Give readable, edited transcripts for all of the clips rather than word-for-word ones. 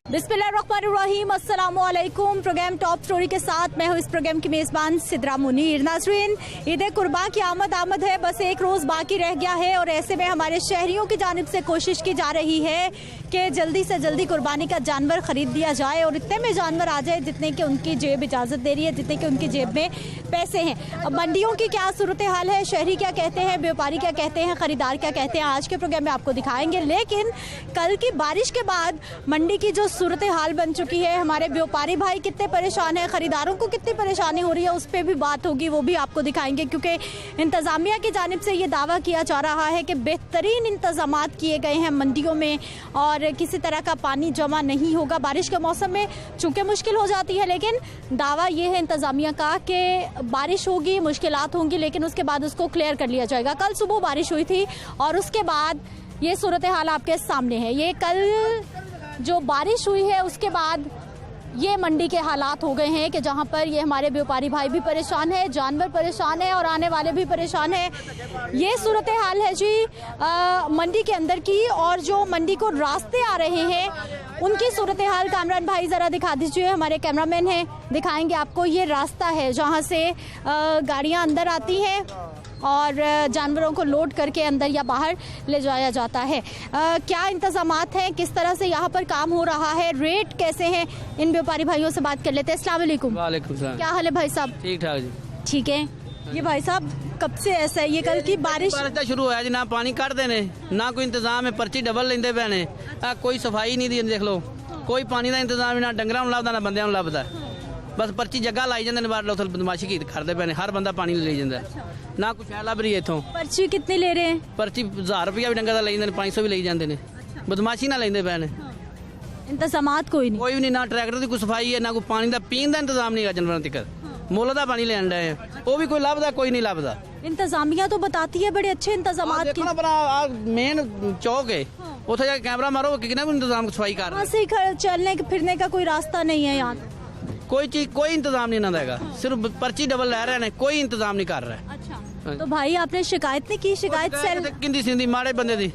बिस्मिल्लाहिर्रहमानिर्रहीम, अस्सलामुअलैकुम। Programme top story के साथ मैं हूँ इस प्रोग्राम की मेज़बान सिद्रा मुनीर। नाज़रीन, ईद कुर्बा की आमद है, बस एक रोज़ बाकी रह गया है और ऐसे में हमारे शहरियों की जानिब से कोशिश की जा रही है कि जल्दी से जल्दी कुर्बानी का जानवर ख़रीद दिया जाए और इतने में जानवर आ जाए जितने की उनकी जेब इजाज़त दे रही है, जितने की उनकी जेब में पैसे हैं। अब मंडियों की क्या सूरत हाल है, शहरी क्या कहते हैं, व्यापारी क्या कहते हैं, ख़रीदार क्या कहते हैं, आज के प्रोग्राम में आपको दिखाएंगे। लेकिन कल की बारिश के बाद मंडी की जो सूरत हाल बन चुकी है, हमारे व्यापारी भाई कितने परेशान हैं, खरीदारों को कितनी परेशानी हो रही है, उस पर भी बात होगी, वो भी आपको दिखाएंगे। क्योंकि इंतज़ामिया की जानिब से ये दावा किया जा रहा है कि बेहतरीन इंतज़ामात किए गए हैं मंडियों में और किसी तरह का पानी जमा नहीं होगा। बारिश के मौसम में चूँकि मुश्किल हो जाती है, लेकिन दावा ये है इंतज़ामिया का कि बारिश होगी, मुश्किलात होंगी, लेकिन उसके बाद उसको क्लियर कर लिया जाएगा। कल सुबह बारिश हुई थी और उसके बाद ये सूरत हाल आपके सामने है। ये कल जो बारिश हुई है उसके बाद ये मंडी के हालात हो गए हैं कि जहां पर ये हमारे व्यापारी भाई भी परेशान है, जानवर परेशान है और आने वाले भी परेशान है। ये सूरत हाल है जी मंडी के अंदर की, और जो मंडी को रास्ते आ रहे हैं उनकी सूरत हाल कामरान भाई ज़रा दिखा दीजिए, हमारे कैमरामैन हैं, दिखाएंगे आपको। ये रास्ता है जहाँ से गाड़ियाँ अंदर आती हैं और जानवरों को लोड करके अंदर या बाहर ले जाया जाता है। क्या इंतज़ामात हैं, किस तरह से यहाँ पर काम हो रहा है, रेट कैसे हैं, इन व्यापारी भाइयों से बात कर लेते हैं। अस्सलाम वालेकुम। वालेकुम सलाम। क्या हाल है भाई साहब? ठीक ठाक जी। ठीक है। ये भाई साहब कब से ऐसा है? ये कल की बारिश शुरू होया जी, ना पानी कट देने, ना कोई इंतजाम है, पर्ची डबल लेंदे पे ने, कोई सफाई नहीं दी, देख लो, कोई पानी का इंतजाम ना डंगरां नूं लभदा ना बंदियां नूं लभदा। बस पर्ची जगह लाई जांदे ने, बाहर लोग बदमाशी की करदे पे ने, हर बंदा पानी ले जांदा, ना कुछ है लभ रही है इथों। पर्ची कितनी ले रहे हैं? पर्ची 1000 रुपया भी डंगर दा ले जांदे ने, 500 भी ले जांदे ने, बदमाशी ना लेंदे पे ने। इंतजामात कोई नहीं, कोई भी नहीं, ना ट्रैक्टर की कोई सफाई है, ना कोई पानी का पीन का इंतजाम नहीं है जानवरों तक। मुੱਲ ਦਾ पानी लेन रहे हैं, वो भी कोई लभदा कोई नहीं लभदा। इंतजामिया तो बताती है बड़े अच्छे इंतजामात की। मेन चौक है, उथे जाके कैमरा मारो, कितने भी इंतजाम सफाई कर रहे हैं। से चलने फिरने का कोई रास्ता नहीं है यहाँ, कोई चीज कोई इंतजाम नहीं ना, सिर्फ पर्ची डबल ले रहे हैं, कोई इंतजाम नहीं कर रहा है। अच्छा, तो भाई आपने शिकायत नहीं की? शिकायत सेल किंदी सिंधी मारे बंदे दी,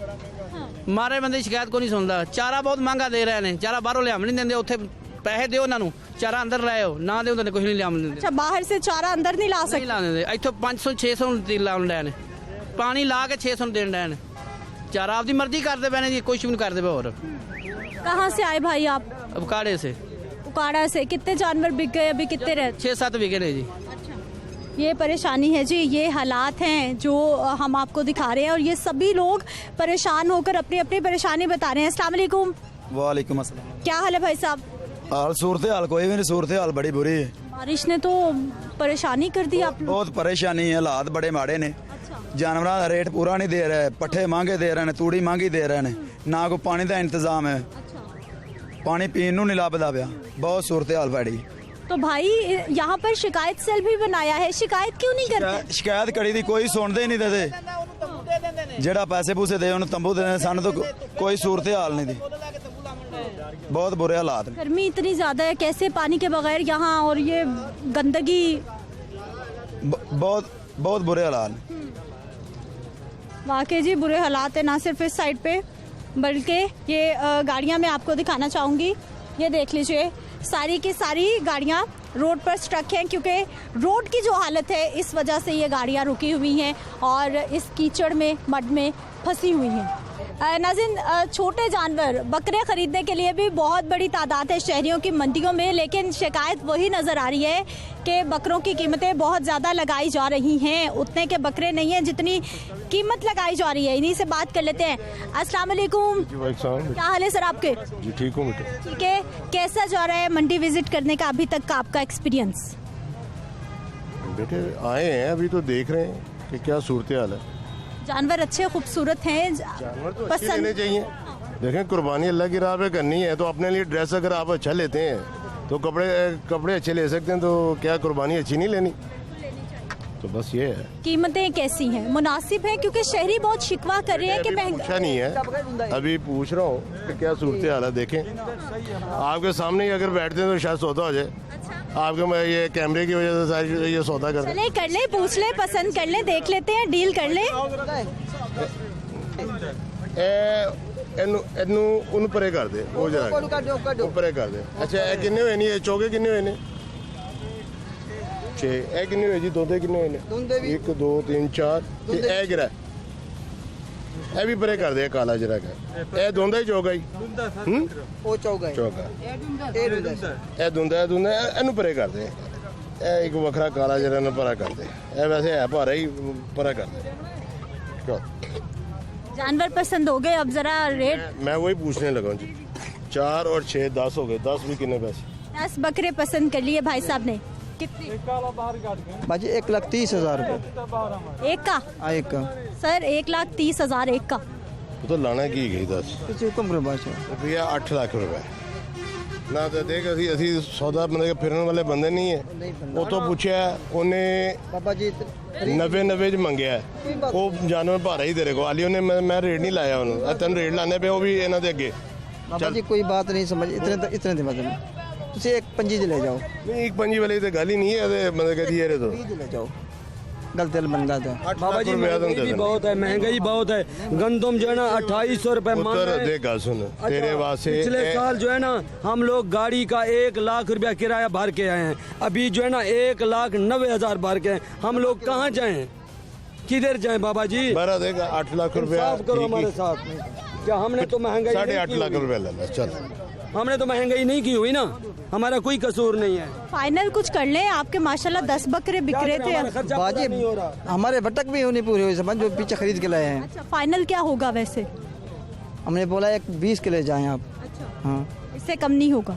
मारे बंदे शिकायत को नहीं सुनता। चारा बहुत महंगा दे रहे हैं, चारा बाहरों लिया नहीं देंगे, उत्थे पैसे दो उन्होंने, चारा अंदर ले आओ, ना दे कुछ नहीं लिया देंगे। अच्छा, बाहर से चारा अंदर नहीं ला सकते? नहीं ला देंगे, इतों 500-600 लाने रहे हैं, पानी ला के 600 देन रहे हैं, चारा आपकी मर्जी करते पे जी, कुछ भी नहीं करते पे। और कहाँ से आए भाई आप? उकाड़े से। उकाड़ा से। कितने जानवर बिक गए अभी? कितने रहे? 6-7 बिके ने जी। ये परेशानी है जी, ये हालात हैं जो हम आपको दिखा रहे हैं और ये सभी लोग परेशान होकर अपनी अपनी परेशानी बता रहे हैं। अस्सलाम वालेकुम। वालेकुम अस्सलाम। क्या हाल है भाई साहब? हाल सूरत हाल कोई भी नहीं, सूरत हाल बड़ी बुरी है। बारिश ने तो परेशानी कर दी आप लोग। बहुत परेशानी है, हालात बड़े माड़े ने। जानवरों का रेट पूरा नहीं दे रहे, पट्ठे महंगे दे रहे हैं, तूड़ी महंगी दे रहे हैं, ना कोई पानी का इंतजाम है, पानी पीने नहीं लभदा पिया, बहुत सूरत हाल पैड़ी। तो भाई यहाँ पर शिकायत सेल भी बनाया है, शिकायत क्यों नहीं करते? शिकायत करी थी, कोई सुनते ही नहीं देते, जेड़ा पैसे पूसे दे उन्हें तंबू दे, सानू तो कोई सूरत हाल नहीं थी, बहुत बुरे हालात। गर्मी इतनी ज्यादा है, कैसे पानी के बगैर यहाँ, और ये गंदगी, बहुत बहुत बुरे हालात। वाकई जी बुरे हालात है, ना सिर्फ इस साइड पे बल्कि ये गाड़ियाँ मैं आपको दिखाना चाहूँगी। ये देख लीजिए, सारी की सारी गाड़ियाँ रोड पर स्ट्रक हैं, क्योंकि रोड की जो हालत है इस वजह से ये गाड़ियाँ रुकी हुई हैं और इस कीचड़ में, मड में फंसी हुई हैं। नाज़रीन, छोटे जानवर बकरे ख़रीदने के लिए भी बहुत बड़ी तादाद है शहरियों की मंडियों में, लेकिन शिकायत वही नज़र आ रही है कि बकरों की कीमतें बहुत ज़्यादा लगाई जा रही हैं, उतने के बकरे नहीं हैं जितनी कीमत लगाई जा रही है। इन्हीं से बात कर लेते हैं। अस्सलाम वालेकुम। क्या हाल है सर आपके? जी ठीक हूँ बेटा। ठीक है। कैसा जा रहा है मंडी विजिट करने का अभी तक का आपका एक्सपीरियंस? बेटे आए हैं, अभी तो देख रहे हैं कि क्या सूरत हाल है। जानवर अच्छे खूबसूरत हैं, जानवर तो अच्छे लेने चाहिए। देखें, कुर्बानी अल्लाह की राह पे करनी है, तो अपने लिए ड्रेस अगर आप अच्छा लेते हैं तो कपड़े अच्छे ले सकते हैं, तो क्या कुर्बानी अच्छी नहीं लेनी? तो बस ये है। कीमतें कैसी हैं, मुनासिब हैं? क्योंकि शहरी बहुत शिकवा कर रहे हैं कि महंगा। पूछा नहीं है, अभी पूछ रहा हूँ कि क्या सूरत हाल है। देखें, आपके सामने ही अगर बैठते हैं तो शायद सौदा हो जाए। आपके मैं ये कैमरे की वजह से सारी ये सौदा कर चले, कर ले, पूछ ले, पसंद कर ले, देख लेते हैं, डील कर ले। ਇਹਨੂੰ ਉਹਨੂੰ ਪਰੇ ਕਰ ਦੇ ਉਹ ਜਰਾ ਉਹ ਪਰੇ ਕਰ ਦੇ ਅੱਛਾ ਇਹ ਕਿੰਨੇ ਹੋਏ ਨਹੀਂ ਇਹ ਚੌਕੇ ਕਿੰਨੇ ਹੋਏ ਨੇ 6 ਇਹ ਕਿੰਨੇ ਹੋਏ ਜੀ ਦੋਦੇ ਕਿੰਨੇ ਹੋਏ ਨੇ 1 2 3 4 ਤੇ ਇਹ ਗਿਰਾ ਇਹ ਵੀ ਪਰੇ ਕਰ ਦੇ ਕਾਲਾ ਜਰਾ ਇਹ ਦੋਂਦਾ ਹੀ ਚੌਗਾ ਜੀ ਉਹ ਚੌਗਾ ਚੌਗਾ ਇਹ ਦੁੰਦਾ ਇਹ ਦੁੰਦਾ ਇਹਨੂੰ ਪਰੇ ਕਰ ਦੇ ਇਹ ਇੱਕ ਵੱਖਰਾ ਕਾਲਾ ਜਰਾ ਨੂੰ ਪਰਾ ਕਰ ਦੇ ਇਹ ਵੈਸੇ ਹੈ ਭਾਰਾ ਹੀ ਪਰਾ ਕਰ ਦੇ ਚਲੋ जानवर पसंद हो गए, अब जरा रेट। मैं वही पूछने लगा जी 4 और 6 10 हो गए 10 भी कितने पैसे 10 बकरे पसंद कर लिए भाई साहब ने। कितने? बाजी 1,30,000 रुपये एक का? एक का सर 1,30,000 एक का। वो तो लाना की गई 10 कुछ हुक्म करो बादशाह भैया 8 लाख रुपए ना तो देख ਅਸੀਂ ਸੌਦਾ ਮਤਲਬ ਫਿਰਨ ਵਾਲੇ ਬੰਦੇ ਨਹੀਂ ਹੈ ਉਹ ਤੋਂ ਪੁੱਛਿਆ ਉਹਨੇ बाबा जी 90 ਚ ਮੰਗਿਆ ਉਹ ਜਾਨਵਰ ਭਾਰਾ ਹੀ ਤੇਰੇ ਕੋਲ ਆਲੀ ਉਹਨੇ ਮੈਂ ਰੇਟ ਨਹੀਂ ਲਾਇਆ ਉਹਨੂੰ ਤੈਨੂੰ ਰੇਟ ਲਾਣੇ ਪਏ ਉਹ ਵੀ ਇਹਨਾਂ ਦੇ ਅੱਗੇ बाबा जी कोई बात नहीं समझ इतने दे मतलब ਤੁਸੀਂ एक पंजी ले जाओ ਨਹੀਂ ਇੱਕ ਪੰਜੀ ਵਾਲੀ ਤੇ ਗੱਲ ਹੀ ਨਹੀਂ ਹੈ ਤੇ ਮਤਲਬ ਕਹਦੀ ਇਹਰੇ ਤੋਂ 20 ले जाओ गलत बंदा था बाबा जी महंगाई भी बहुत है, महंगाई बहुत है। गंदम जो है ना 2800 रुपए मांग रहे हैं। देख सुन तेरे वास्ते पिछले साल जो है ना हम लोग गाड़ी का 1 लाख रुपया किराया भर के आए हैं, अभी जो है ना 1,90,000 भर के हैं। हम लोग कहाँ जाएं, किधर जाएं बाबा जी? बरा देगा 8 लाख रुपया करो हमारे साथ। क्या हमने तो महंगाई 8.5 लाख रुपया ले चल हमने तो महंगाई नहीं की हुई ना, हमारा कोई कसूर नहीं है। फाइनल कुछ कर ले, आपके माशाल्लाह 10 बकरे बिक रहे थे। बाजी हमारे बटक भी नहीं पूरे हुए समझ जो पीछे खरीद के लाए हैं। अच्छा फाइनल क्या होगा वैसे? हमने बोला एक 20 के ले जाएं आप। अच्छा हाँ इससे कम नहीं होगा?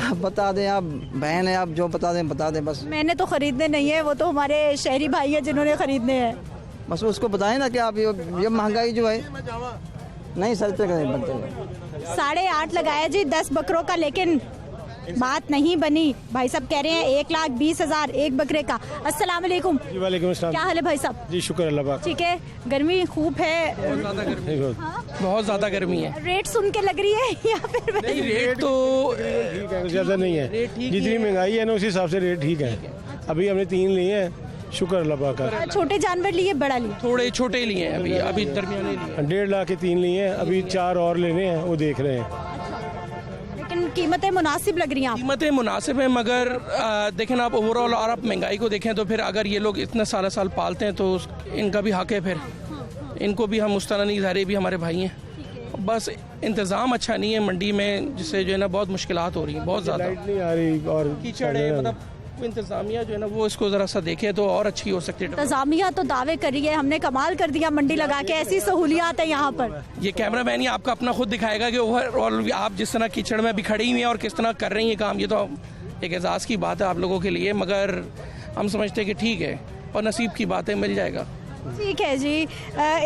आप बता दें, आप बहन है, आप जो बता दें बस। मैंने तो खरीदने नहीं है, वो तो हमारे शहरी भाई है जिन्होंने खरीदने हैं। बस उसको बताएं ना कि आप ये महंगाई जो है नहीं सस्ते बनते 8.5 लगाया जी 10 बकरों का, लेकिन बात नहीं बनी। भाई साहब कह रहे हैं 1,20,000 एक बकरे का। अस्सलाम वालेकुम। जी वालेकुम अस्सलाम। क्या हाल है भाई साहब? जी शुक्र अल्लाह पाक। ठीक है, गर्मी खूब है, बहुत ज़्यादा गर्मी है। रेट सुन के लग रही है या फिर नहीं, रेट तो ठीक है, ज़्यादा नहीं है, जितनी महंगाई है ना उस हिसाब से रेट ठीक है। अभी हमने 3 लिए हैं, शुक्र अल्लाह पाक का। छोटे जानवर लिए, बड़ा लिए? थोड़े छोटे लिए हैं, अभी दरमियाने लिए। 1.5 लाख के 3 लिए हैं, अभी 4 और लेने हैं, वो देख रहे हैं। लेकिन कीमतें मुनासिब लग रही हैं आपको? कीमतें मुनासिब हैं, मगर देखें ना आप ओवरऑल और आप महंगाई को देखें तो फिर अगर ये लोग इतने साल पालते हैं तो इनका भी हक है, फिर इनको भी हम मुस्तनद इदारे भी हमारे भाई हैं। बस इंतज़ाम अच्छा नहीं है मंडी में, जिससे जो है ना बहुत मुश्किलात हो रही हैं, बहुत ज़्यादा लाइट नहीं आ रही और कीचड़ है। मतलब इंतजामिया जो है ना वो इसको ज़रा सा देखे तो और अच्छी हो सकती है। इंतजामिया तो दावे कर रही है हमने कमाल कर दिया मंडी लगा के, ऐसी सहूलियात है यहाँ पर। ये कैमरा मैन ही आपका अपना खुद दिखाएगा कि ओवरऑल आप जिस तरह कीचड़ में भी खड़ी हुई हैं और किस तरह कर रही हैं काम, ये तो एक एजाज़ की बात है आप लोगों के लिए, मगर हम समझते हैं कि ठीक है और नसीब की बात है, मिल जाएगा। ठीक है जी,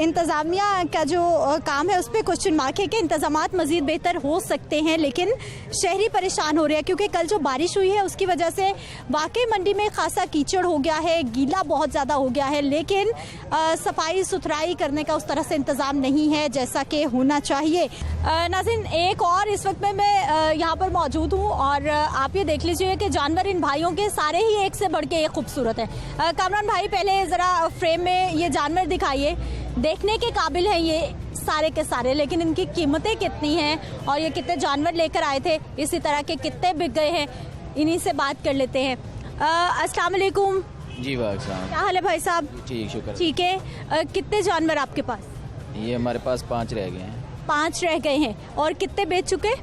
इंतज़ामिया का जो काम है उस पर क्वेश्चन मार्क है कि इंतज़ामात मज़ीद बेहतर हो सकते हैं, लेकिन शहरी परेशान हो रहे हैं क्योंकि कल जो बारिश हुई है उसकी वजह से वाकई मंडी में खासा कीचड़ हो गया है, गीला बहुत ज़्यादा हो गया है, लेकिन सफाई सुथराई करने का उस तरह से इंतज़ाम नहीं है जैसा कि होना चाहिए। नाज़रीन एक और इस वक्त में मैं यहाँ पर मौजूद हूँ और आप ये देख लीजिए कि जानवर इन भाइयों के सारे ही एक से बढ़ के एक खूबसूरत है। कामरान भाई पहले ज़रा फ्रेम में ये जानवर दिखाइए, देखने के काबिल है ये सारे के सारे, लेकिन इनकी कीमतें कितनी हैं और ये कितने जानवर लेकर आए थे, इसी तरह के कितने बिक गए हैं, इन्हीं से बात कर लेते हैं। अस्सलाम वालेकुम। जी वालेकुम। क्या हाल है भाई साहब? ठीक शुक्र। ठीक है, कितने जानवर आपके पास? ये हमारे पास 5 रह गए हैं। 5 रह गए हैं, और कितने बेच चुके?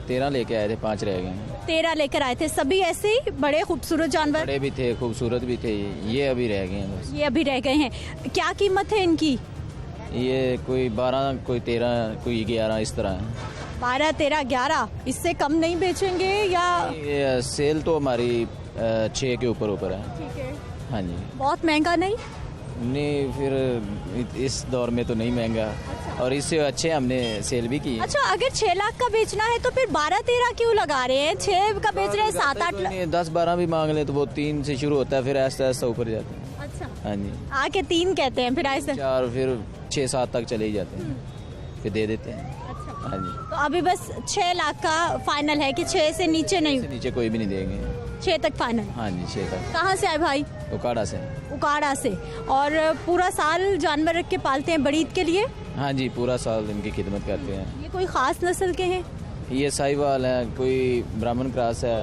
13 लेके आए थे, 5 रह गए हैं। 13 लेकर आए थे, सभी ऐसे ही बड़े खूबसूरत जानवर? बड़े भी थे, खूबसूरत भी थे, ये अभी रह गए हैं बस। ये अभी रह गए हैं। क्या कीमत है इनकी? ये कोई 12, कोई 13, कोई 11 इस तरह है। 12, 13, 11, इससे कम नहीं बेचेंगे या? ये सेल तो हमारी 6 के ऊपर है। ठीक है। हाँ जी। बहुत महंगा नहीं? नहीं, फिर इस दौर में तो नहीं महंगा, और इससे अच्छे हमने सेल भी की। अच्छा, अगर 6 लाख का बेचना है तो फिर 12-13 क्यों लगा रहे हैं? 6 का बेच रहे हैं, 7-8 लाख। 10-12 भी मांग ले तो वो 3 से शुरू होता है, फिर ऐसा ऐसा ऊपर जाते हैं। अच्छा, हाँ जी। आके 3 कहते हैं, फिर ऐसे 4, फिर 6-7 तक चले ही जाते हैं, फिर दे देते हैं। अच्छा। हाँ जी। तो अभी बस 6 लाख का फाइनल है कि 6 से नीचे नहीं? नीचे कोई भी नहीं देंगे। 6 तक फाइनल? हाँ जी, 6 तक। कहाँ से आए भाई? उकाड़ा से। उकाड़ा से। और पूरा साल जानवर रख के पालते हैं बड़ी ईद के लिए? हाँ जी, पूरा साल इनकी खिदमत करते हैं। ये कोई ख़ास नस्ल के हैं? ये साहिवाल है, कोई ब्राह्मण क्रॉस है,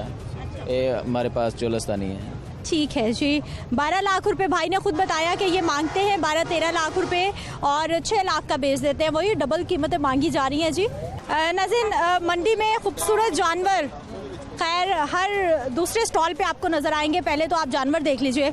ये हमारे पास चोलस्तानी है। ठीक है जी। 12 लाख रुपए भाई ने खुद बताया कि ये मांगते हैं 12-13 लाख रुपए और 6 लाख का बेच देते हैं, वही डबल कीमतें मांगी जा रही हैं जी। नाज़रीन, मंडी में खूबसूरत जानवर खैर हर दूसरे स्टॉल पे आपको नज़र आएंगे। पहले तो आप जानवर देख लीजिए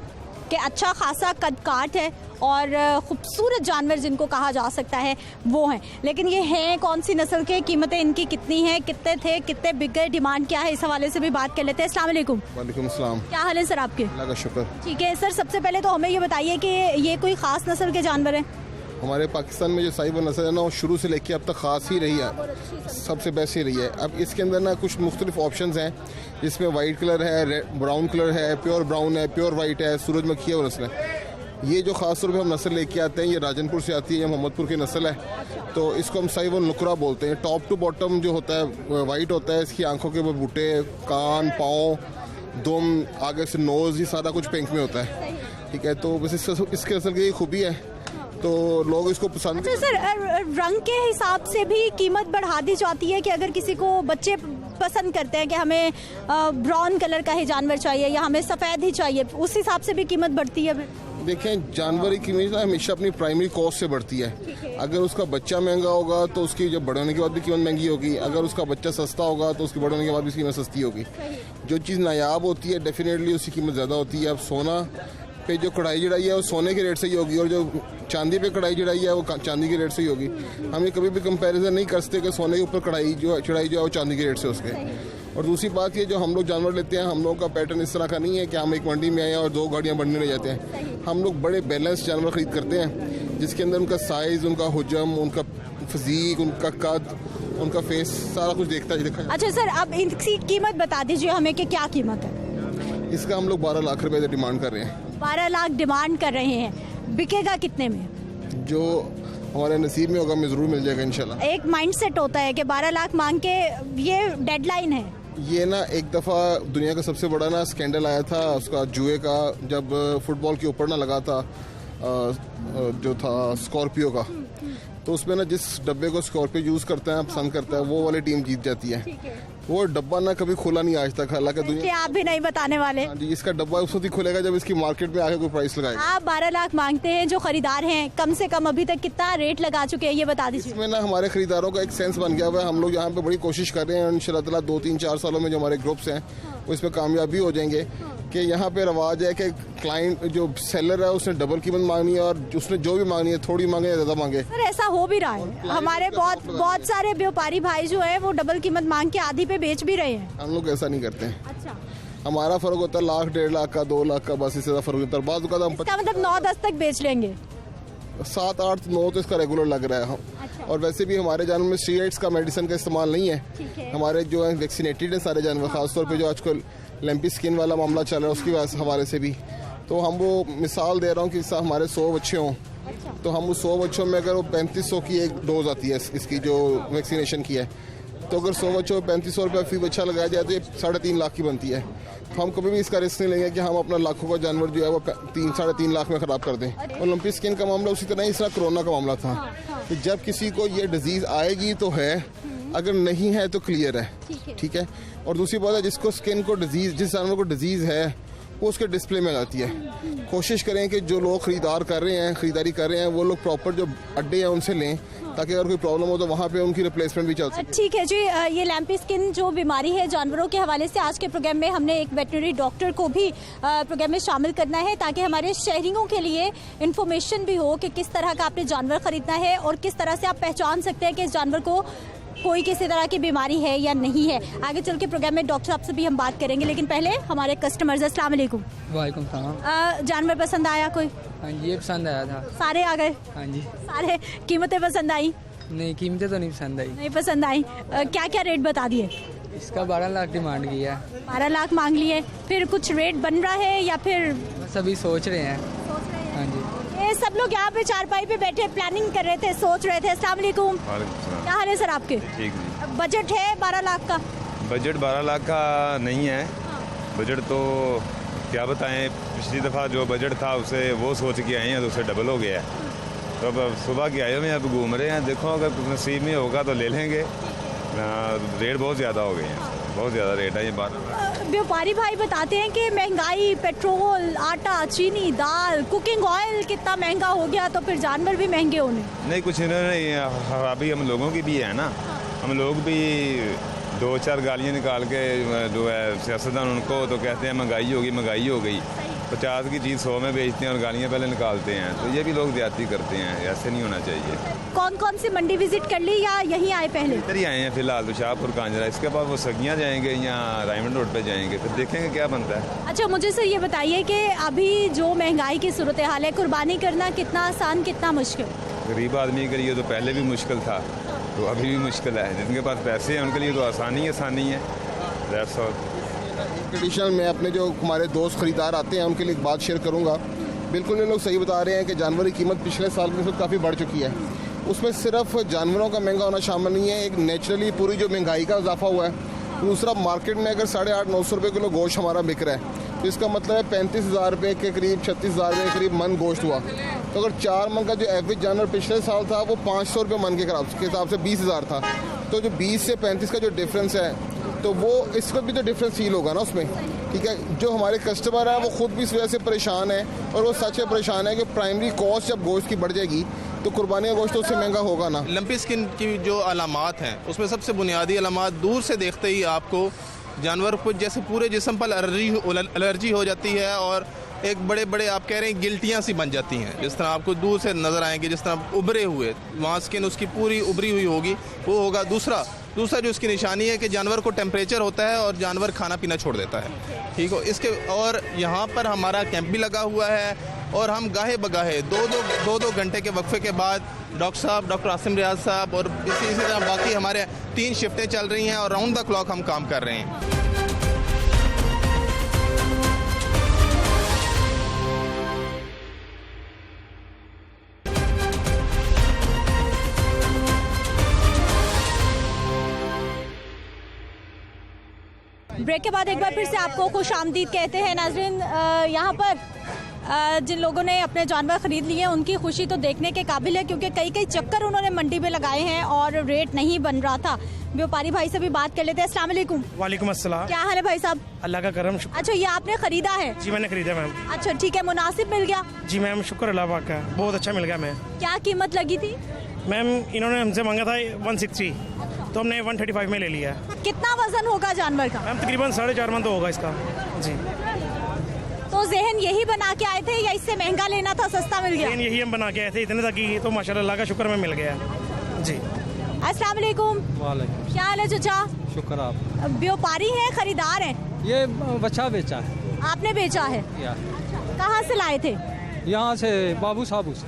कि अच्छा खासा कद काठ है और खूबसूरत जानवर जिनको कहा जा सकता है वो हैं, लेकिन ये हैं कौन सी नस्ल के, कीमतें इनकी कितनी हैं, कितने थे, कितने बिक गए, डिमांड क्या है, इस हवाले से भी बात कर लेते हैं। अस्सलाम वालेकुम। वालेकुम सलाम। क्या हाल है सर आपके? अल्लाह का शुक्र। ठीक है सर, सबसे पहले तो हमें ये बताइए कि ये कोई ख़ास नस्ल के जानवर हैं? हमारे पाकिस्तान में जो साहिवाल नस्ल है ना, वो शुरू से लेके अब तक ख़ास ही रही है, सबसे बेस्ट ही रही है। अब इसके अंदर ना कुछ मुख्तलिफ ऑप्शंस हैं, जिसमें वाइट कलर है, ब्राउन कलर है, प्योर ब्राउन है, प्योर वाइट है, सूरजमुखी है वो नस्ल है। ये जो ख़ास तौर पे हम नस्ल लेके आते हैं, ये राजनपुर से आती है, ये मोहम्मदपुर की नस्ल है। तो इसको हम साहिवाल नुकरा बोलते हैं। टॉप टू बॉटम जो होता है वाइट होता है, इसकी आंखों के बूटे, कान, पाँव, दुम, आगे से नोज़, ये सारा कुछ पिंक में होता है। ठीक है, तो बस इसके नस्ल की खूबी है, तो लोग इसको पसंद। अच्छा सर, रंग के हिसाब से भी कीमत बढ़ा दी जाती है कि अगर किसी को बच्चे पसंद करते हैं कि हमें ब्राउन कलर का ही जानवर चाहिए या हमें सफ़ेद ही चाहिए, उस हिसाब से भी कीमत बढ़ती है? देखें, जानवर की कीमत हमेशा अपनी प्राइमरी कॉस्ट से बढ़ती है। अगर उसका बच्चा महंगा होगा तो उसकी जब बड़े होने के बाद भी कीमत महंगी होगी, अगर उसका बच्चा सस्ता होगा तो उसकी बड़े होने के बाद भी कीमत सस्ती होगी। जो चीज़ नायाब होती है डेफिनेटली उसकी कीमत ज़्यादा होती है। अब सोना पे जो कढ़ाई जड़ाई है वो सोने के रेट से ही होगी, और जो चांदी पे कढ़ाई जड़ाई है वो चांदी के रेट से ही होगी। हम ये कभी भी कंपैरिजन नहीं कर सकते कि सोने के ऊपर कढ़ाई जो चढ़ाई जो है वो चांदी के रेट से उसके। और दूसरी बात ये, जो हम लोग जानवर लेते हैं, हम लोगों का पैटर्न इस तरह का नहीं है कि हम एक मंडी में आए और 2 गाड़ियाँ बढ़ने ले जाते हैं। हम लोग बड़े बैलेंस जानवर खरीद करते हैं, जिसके अंदर उनका साइज़, उनका हुजम, उनका फिजीक, उनका कद, उनका फेस, सारा कुछ देखता है। अच्छा सर, अब इसकी कीमत बता दीजिए हमें कि क्या कीमत है इसका? हम लोग 12 लाख रुपए से डिमांड कर रहे हैं। 12 लाख डिमांड कर रहे हैं, बिकेगा कितने में? जो हमारे नसीब में होगा हमें ज़रूर मिल जाएगा इंशाल्लाह। एक माइंड सेट होता है कि 12 लाख मांग के, ये डेडलाइन है। ये ना एक दफ़ा दुनिया का सबसे बड़ा ना स्कैंडल आया था उसका जुए का, जब फुटबॉल के ऊपर ना लगा था जो था स्कॉर्पियो का, तो उसमें ना जिस डब्बे को स्कॉर्पियो यूज़ करता है, पसंद करता है, वो वाली टीम जीत जाती है। वो डब्बा ना कभी खुला नहीं आज तक, हालांकि दुनिया आप भी नहीं बताने वाले। हाँ जी, इसका डब्बा उस वक्त ही खुलेगा जब इसकी मार्केट में आके कोई प्राइस लगाएगा। आप 12 लाख मांगते हैं, जो खरीदार हैं कम से कम अभी तक कितना रेट लगा चुके हैं ये बता दीजिए। इसमें ना हमारे खरीदारों का एक सेंस बन गया हुआ है। हम लोग यहाँ पे बड़ी कोशिश कर रहे हैं, इंशाल्लाह ताला 2-3-4 सालों में जो हमारे ग्रुप्स हैं वो इसमें कामयाबी हो जाएंगे। कि यहाँ पे रवाज है कि क्लाइंट जो सेलर है उसने डबल कीमत मांगनी है, और उसने जो भी मांगनी है, थोड़ी मांगे या ज़्यादा मांगे। सर ऐसा हो भी रहा है, हमारे बहुत सारे व्यापारी भाई जो है वो डबल कीमत मांग के आधी पे बेच भी रहे हैं। हम लोग ऐसा नहीं करते हैं। अच्छा, हमारा फ़र्क होता है 1-1.5 लाख का, 2 लाख का, बस इससे ज़्यादा फ़र्क होता है। बाद इसका मतलब 9-10 तक बेच लेंगे। 7-8-9 तो इसका रेगुलर लग रहा है। अच्छा। और वैसे भी हमारे जानवर में स्टीरॉइड्स का मेडिसिन का इस्तेमाल नहीं है। हमारे जो है वैक्सीनेटेड है सारे जानवर, खासतौर पे जो आजकल लैम्पी स्किन वाला मामला चल रहा है उसकी हवाले से भी। तो हम वो मिसाल दे रहा हूँ कि हमारे 100 बच्चे हों, तो हम उस 100 बच्चों में अगर वो 3500 की एक डोज आती है इसकी जो वैक्सीनेशन की है, तो अगर 100 बच्चों में 3500 रुपये फी बच्चा लगाया जाए तो ये 3.5 लाख की बनती है। तो हम कभी भी इसका रिस्क नहीं लेंगे कि हम अपना लाखों का जानवर जो है वो 3-3.5 लाख में ख़राब कर दें। ओलंपिक स्किन का मामला उसी तरह इस तरह कोरोना का मामला था कि जब किसी को ये डिजीज़ आएगी तो है, अगर नहीं है तो क्लियर है। ठीक है। और दूसरी बात है, जिसको स्किन को डिजीज़, जिस जानवर को डिजीज़ है वो उसके डिस्प्ले में आती है। कोशिश करें कि जो लोग खरीदारी कर रहे हैं वो लोग प्रॉपर जो अड्डे हैं उनसे लें, ताकि अगर कोई प्रॉब्लम हो तो वहाँ पे उनकी रिप्लेसमेंट भी चल सके। ठीक है जी, ये लैम्पी स्किन जो बीमारी है जानवरों के हवाले से आज के प्रोग्राम में हमने एक वेटनरी डॉक्टर को भी प्रोग्राम में शामिल करना है, ताकि हमारे शहरियों के लिए इन्फॉर्मेशन भी हो कि किस तरह का आपने जानवर खरीदना है और किस तरह से आप पहचान सकते हैं कि इस जानवर को कोई किसी तरह की बीमारी है या नहीं है। आगे चल के प्रोग्राम में डॉक्टर साहब से भी हम बात करेंगे, लेकिन पहले हमारे कस्टमर्स। अस्सलाम वालेकुम। वालेकुम सलाम। जानवर पसंद आया कोई? हाँ जी, ये पसंद आया था। सारे आ गए? हाँ जी। सारे? कीमतें पसंद आई? नहीं, कीमतें तो नहीं पसंद आई। नहीं पसंद आई। क्या क्या रेट बता दिए? इसका 12 लाख डिमांड की है। 12 लाख मांग लिए, फिर कुछ रेट बन रहा है या फिर बस अभी सोच रहे हैं? हाँ जी। ये सब लोग यहाँ पे चारपाई पे बैठे प्लानिंग कर रहे थे, सोच रहे थे। अस्सलाम वालेकुम। क्या हाल है सर आपके? ठीक है। बजट है 12 लाख का? बजट 12 लाख का नहीं है। बजट तो क्या बताएं, पिछली दफ़ा जो बजट था उसे वो सोच के आए हैं तो उसे डबल हो गया है। तो अब सुबह के आए हुए हैं, अब घूम रहे हैं। देखो अगर नसीब में होगा तो ले लेंगे। रेट बहुत ज़्यादा हो गए हैं, बहुत ज़्यादा रेट है ये बात। व्यापारी भाई बताते हैं कि महंगाई, पेट्रोल, आटा, चीनी, दाल, कुकिंग ऑयल कितना महंगा हो गया, तो फिर जानवर भी महंगे होने। नहीं, कुछ इन्होंने खराबी हम लोगों की भी है ना। हम लोग भी 2-4 गालियाँ निकाल के जो है सियासतदान उनको तो कहते हैं महंगाई होगी, महंगाई हो गई। 50 की चीज़ 100 में बेचते हैं और गालियाँ पहले निकालते हैं। तो ये भी लोग ज्यादती करते हैं, ऐसे नहीं होना चाहिए। कौन कौन सी मंडी विजिट कर ली या यहीं आए पहले? इधर ही आए हैं फिलहाल, तो शाहपुर कांजरा। इसके बाद वो सगियाँ जाएंगे या रायमंड रोड पे जाएंगे, फिर देखेंगे क्या बनता है। अच्छा, मुझे सर ये बताइए कि अभी जो महंगाई की सूरत हाल है, कुर्बानी करना कितना आसान, कितना मुश्किल? गरीब आदमी के लिए तो पहले भी मुश्किल था, तो अभी भी मुश्किल है। जिनके पास पैसे हैं उनके लिए तो आसानी है। That's all. ट्रेडिशनल में अपने जो हमारे दोस्त खरीदार आते हैं उनके लिए एक बात शेयर करूंगा। बिल्कुल ये लोग सही बता रहे हैं कि जानवर की कीमत पिछले साल की निस्बत काफ़ी बढ़ चुकी है। उसमें सिर्फ जानवरों का महंगा होना शामिल नहीं है, एक नेचुरली पूरी जो महंगाई का इजाफा हुआ है। दूसरा, मार्केट में अगर 850-900 रुपये किलो गोश्त हमारा बिक रहा है, तो इसका मतलब है 35,000 रुपये के करीब, 36,000 रुपये के करीब मन गोश्त हुआ। तो अगर 4 मन का जो एवरेज जानवर पिछले साल था वो 500 रुपये मन के हिसाब से 20,000 था। तो जो 20 से 35 का जो डिफरेंस है, तो वो इस वक्त भी तो डिफरेंस फील होगा ना उसमें। ठीक है, जो हमारे कस्टमर है वो खुद भी इस वजह से परेशान है, और वो सच है परेशान है कि प्राइमरी कॉस्ट जब गोश्त की बढ़ जाएगी तो कुर्बानी का गोश्त तो उससे महंगा होगा ना। लंपी स्किन की जो अलामात हैं, उसमें सबसे बुनियादी अलामात दूर से देखते ही आपको जानवर को जैसे पूरे जिस्म पर एलर्जी हो जाती है, और एक बड़े बड़े आप कह रहे हैं गिल्टियाँ सी बन जाती हैं। जिस तरह आपको दूर से नज़र आएंगे, जिस तरह उभरे हुए, वहाँ स्किन उसकी पूरी उभरी हुई होगी, वो होगा। दूसरा जो उसकी निशानी है कि जानवर को टेम्परेचर होता है और जानवर खाना पीना छोड़ देता है। ठीक हो, इसके और यहाँ पर हमारा कैंप भी लगा हुआ है, और हम गाहे बगाहे दो घंटे के वक्फे के बाद डॉक्टर आसिम रियाज साहब और इसी तरह बाकी हमारे 3 शिफ्टें चल रही हैं, और राउंड द क्लॉक हम काम कर रहे हैं। ब्रेक के बाद एक बार फिर से आपको खुश आमदीद कहते हैं नाज़रीन। यहाँ पर जिन लोगों ने अपने जानवर ख़रीद लिए हैं उनकी खुशी तो देखने के काबिल है, क्योंकि कई चक्कर उन्होंने मंडी में लगाए हैं और रेट नहीं बन रहा था। व्यापारी भाई से भी बात कर लेते हैं। अस्सलाम वालेकुम। वालेकुम अस्सलाम। क्या हाल है भाई साहब? अल्लाह का करम, शुक्र। अच्छा, ये आपने खरीदा है? जी मैंने खरीदा मैम। अच्छा ठीक है, मुनासिब मिल गया? जी मैम, शुक्र अल्लाह पाक का, बहुत अच्छा मिल गया मैम। क्या कीमत लगी थी? मैम इन्होंने हमसे मांगा था 160, तो हमने 135 में ले लिया है। कितना वजन होगा जानवर का? मैम तकरीबन 4.5 मन तो होगा इसका। जी। तो ज़हन यही बना के आए थे या इससे महंगा लेना था, सस्ता मिल गया? यही हम बना के आए थे, इतने तक ही, तो माशाल्लाह अल्लाह का शुक्र में मिल गया। जी। अस्सलाम वालेकुम। वालेकुम। क्या हाल है चचा? शुक्र। आप व्यापारी हैं, खरीदार हैं? ये बच्चा बेचा है। आपने बेचा है? कहाँ से लाए थे? यहाँ से बाबू साहब से।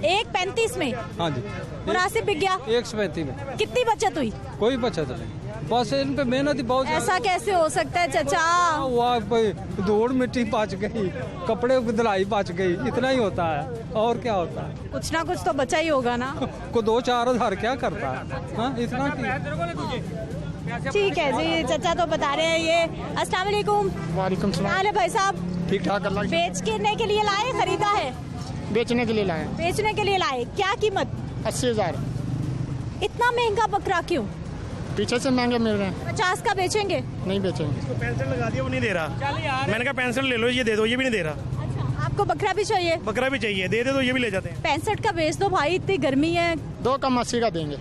1.35 में? हाँ जी। मुनासिब बिक गया? 135 में। कितनी बचत हुई? कोई बचत नहीं, बस इन पे मेहनत ही बहुत। ऐसा कैसे हो सकता है चचा? धूड़ मिट्टी पाच गई, कपड़े की धुलाई पाच गई, इतना ही होता है, और क्या होता है? कुछ ना कुछ तो बचा ही होगा ना। को 2-4 हज़ार क्या करता है? हाँ, इतना ठीक है जी, चचा तो बता रहे हैं ये। अस्सलाम वालेकुम। वालेकुम सलाम। क्या हाल है भाई साहब? ठीक ठाक। अल्लाह बेचने के लिए लाए, खरीदा है? बेचने के लिए लाए। बेचने के लिए लाए। क्या कीमत? 80,000। इतना महंगा बकरा क्यों? पीछे से महंगे मिल रहे हैं। 50 का बेचेंगे? नहीं बेचेंगे। पेंसिल लगा दिया, वो नहीं दे रहा। मैंने कहा पेंसिल ले लो, ये दे दो, ये भी नहीं दे रहा। अच्छा, आपको बकरा भी चाहिए? बकरा भी चाहिए, दे दो, ये भी ले जाते हैं। 65 का बेच दो भाई, इतनी गर्मी है। 2 कम 80 का देंगे।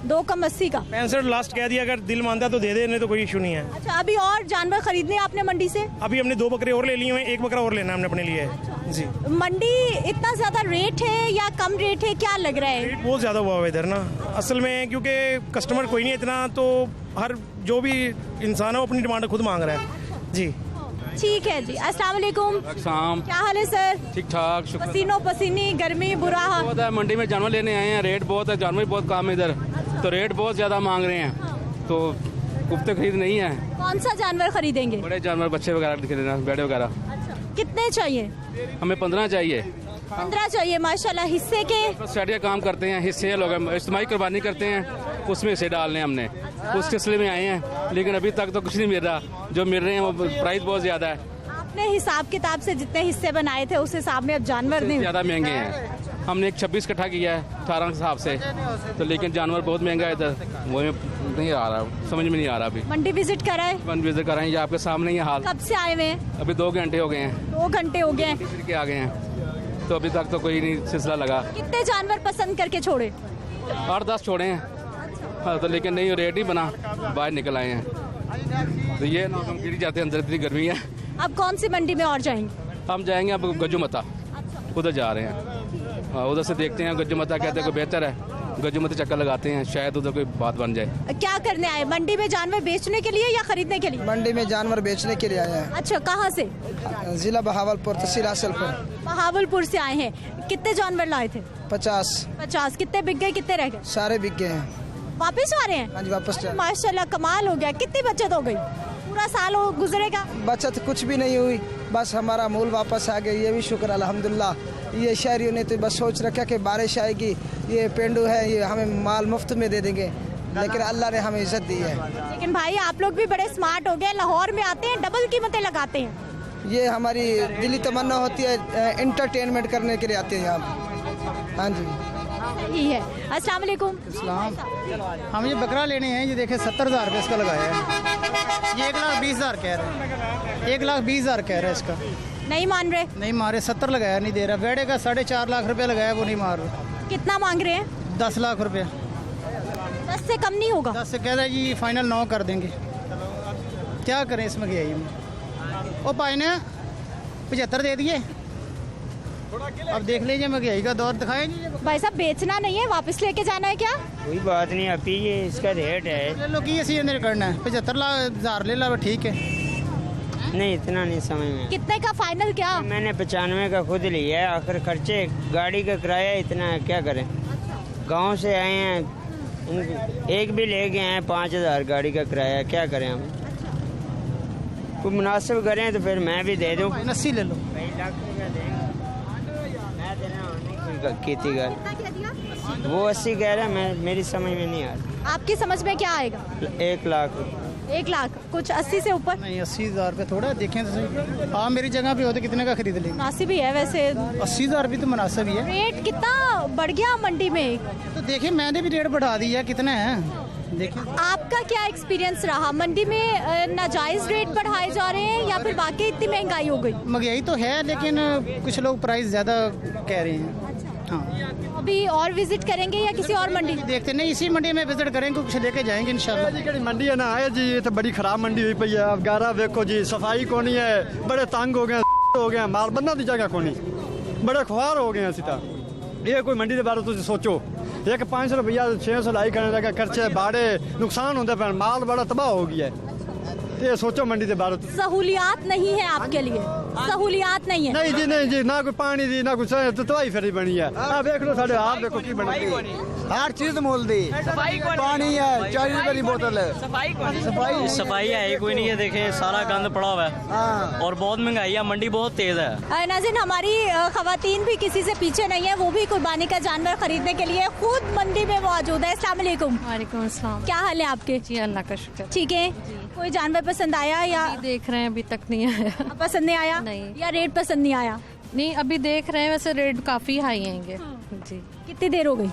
2 कम 80 का? 65 लास्ट कह दिया, अगर दिल मानता तो दे दे, नहीं तो कोई इशू नहीं है। अच्छा, अभी और जानवर खरीदने आपने मंडी से? अभी हमने 2 बकरे और ले लिए हैं, 1 बकरा और लेना हमने अपने लिए। जी। मंडी इतना ज्यादा रेट है या कम रेट है, क्या लग रहा है? रेट बहुत ज्यादा हुआ है इधर ना, असल में क्योंकि कस्टमर कोई नहीं इतना, तो हर जो भी इंसान है वो अपनी डिमांड खुद मांग रहा है। जी ठीक है जी। अस्सलाम वालेकुम। क्या हाल है सर? ठीक ठाक, शुक्र। पसीनो पसीनी, गर्मी बुरा हाल। बहुत है, मंडी में जानवर लेने आए हैं, रेट बहुत है, जानवर बहुत कम है इधर। तो रेट बहुत ज्यादा मांग रहे हैं, तो कुफ्ते खरीद नहीं है। कौन सा जानवर खरीदेंगे? बड़े जानवर, बच्चे वगैरह खरीदना, बेड़े वगैरह। कितने चाहिए? हमें 15 चाहिए। 15 चाहिए, माशाल्लाह। हिस्से के स्टडी का काम करते हैं, हिस्से लोग इज्तिमाई कुर्बानी करते हैं, उसमें हिस्से डालने हमने, उस सिलसिले में आए हैं। लेकिन अभी तक तो कुछ नहीं मिल रहा, जो मिल रहे हैं वो प्राइस बहुत ज्यादा है। अपने हिसाब किताब से जितने हिस्से बनाए थे उस हिसाब में अब जानवर नहीं ज़्यादा महंगे हैं। हमने एक 26 कट्ठा किया है 18 के हिसाब से, तो लेकिन जानवर बहुत महंगा है इधर, वो नहीं आ रहा, समझ में नहीं आ रहा। अभी मंडी विजिट कराए? मंडी विजिट कराएं, ये आपके सामने ही हाल। कब से आए हुए हैं? अभी 2 घंटे हो गए हैं। 2 घंटे हो गए के आ गए हैं, तो अभी तक तो कोई नहीं सिलसिला लगा। कितने जानवर पसंद करके छोड़े? 8-10 छोड़े हैं। हाँ, तो लेकिन नहीं रेट नहीं बना, बाहर निकल आए हैं, तो ये ना हम गिर जाते हैं अंदर, इतनी गर्मी है। अब कौन सी मंडी में और जाएंगे? हम जाएंगे अब गजुमता, उधर जा रहे हैं। हाँ, उधर से देखते हैं, गजुमता कहते हैं कोई बेहतर है, गजुमती चक्कर लगाते हैं, शायद उधर कोई बात बन जाए। क्या करने आए? मंडी में जानवर बेचने के लिए या खरीदने के लिए? मंडी में जानवर बेचने के लिए आए हैं। अच्छा, कहाँ से? जिला बहावलपुर, तहसील हासिलपुर। बहावलपुर से आए हैं। कितने जानवर लाए थे? 50। कितने बिक गए, कितने रह गए? सारे बिक गए हैं। वापस आ रहे हैं? हाँ जी, वापस। माशाल्लाह, कमाल हो गया। कितनी बचत हो गई? पूरा साल गुजरेगा? बचत कुछ भी नहीं हुई, बस हमारा मूल वापस आ गया, ये भी शुक्र अल्हम्दुलिल्लाह। ये शहरियों ने तो बस सोच रखा कि बारिश आएगी, ये पेंडू है, ये हमें माल मुफ्त में दे देंगे, लेकिन अल्लाह ने हमें इज्जत दी है। लेकिन भाई आप लोग भी बड़े स्मार्ट हो गए, लाहौर में आते हैं डबल कीमतें लगाते हैं। ये हमारी दिली तमन्ना होती है, इंटरटेनमेंट करने के लिए आते हैं यहाँ। हाँ जी, यही है। अस्सलाम वालेकुम। हम ये बकरा लेने हैं, ये देखे 70,000 रुपये इसका लगाया है। ये 1,20,000 कह रहे हैं, 1,20,000 कह रहे हैं इसका। नहीं मान रहे? नहीं मारे, 70 लगाया, नहीं दे रहा। वेड़े का 4.5 लाख रुपए लगाया, वो नहीं मार रहे। कितना मांग रहे हैं? 10 लाख रुपए। 10 से कम नहीं होगा? 10 से कह रहे जी फाइनल 9 कर देंगे। क्या करें इसमें गया में? वो भाई ने 75 दे दिए। अब देख लीजिए, महंगाई का दौर दिखाए जी। भाई साहब, बेचना नहीं है, वापस लेके जाना है क्या? कोई बात नहीं, अभी ये इसका रेट है। ले लो कि इसी अंदर करना है, 75,000 ले लो, ठीक है। नहीं, इतना नहीं समझ में। कितने का फाइनल? क्या मैंने 95 का खुद लिया है, आखिर खर्चे गाड़ी का किराया इतना है, क्या करें। गांव से आए हैं, एक भी ले गए हैं 5,000 गाड़ी का किराया, क्या करें हम। कोई मुनासिब करें तो फिर मैं भी दे दूँ। 80 ले लो। खेती कर वो 80 कह रहा है, मैं मेरी समझ में नहीं आ रहा। आपकी समझ में क्या आएगा? 1 लाख। 1 लाख, कुछ 80 से ऊपर नहीं। 80,000 रुपये थोड़ा देखें तो सही। आप मेरी जगह पे होते कितने का खरीद लेंगे? मुनासिब ही है वैसे। 80,000 भी तो मुनासिब ही है। रेट कितना बढ़ गया मंडी में? तो देखिए, मैंने भी रेट बढ़ा दिया, कितना है देखिए। आपका क्या एक्सपीरियंस रहा? मंडी में नाजायज रेट बढ़ाए जा रहे हैं या फिर वाकई इतनी महंगाई हो गई? महंगाई तो है, लेकिन कुछ लोग प्राइस ज्यादा कह रहे हैं। हाँ, अभी और विजिट करेंगे या किसी और मंडी? देखते नहीं, इसी मंडी में विजिट करेंगे, कुछ लेके जाएंगे इंशाल्लाह। मंडी है ना आए जी, ये तो बड़ी खराब मंडी हुई पई है। अब गारा देखो जी, सफाई को नहीं है, बड़े तंग हो गए हो गए, माल बंदा की जगह को नहीं, बड़े खुआर हो गए सीता। ये कोई मंडी के बारे तुम सोचो, एक 500 रुपया 600 लाई करने लगा, खर्चे भाड़े नुकसान होते पे, माल बड़ा तबाह हो गया है। ये सोचो मंडी के बारे। सहूलियात नहीं है आपके लिए? सहूलियात नहीं है? नहीं जी, ना कोई पानी दी, ना कुछ तबाही फेरी बनी है। आप देख लो, साढ़े आप देखो की बनी, हर चीज मोल दी, पानी है, 40 रुपए की बोतल है, सफाई है कोई नहीं है। देखे सारा गंद पड़ा हुआ है और बहुत महंगाई है, मंडी बहुत तेज है। नाज़रीन, हमारी खवातीन भी किसी से पीछे नहीं है, वो भी कुर्बानी का जानवर खरीदने के लिए खुद मंडी में मौजूद है। अस्सलाम वालेकुम। वालेकुम अस्सलाम। क्या हाल है आपके? जी अल्लाह का शुक्र। ठीक है। कोई जानवर पसंद आया या देख रहे हैं? अभी तक नहीं आया। पसंद नहीं आया? नहीं। या रेट पसंद नहीं आया? नहीं, अभी देख रहे हैं, वैसे रेट काफी हाई आएंगे। जी। कितनी देर हो गई?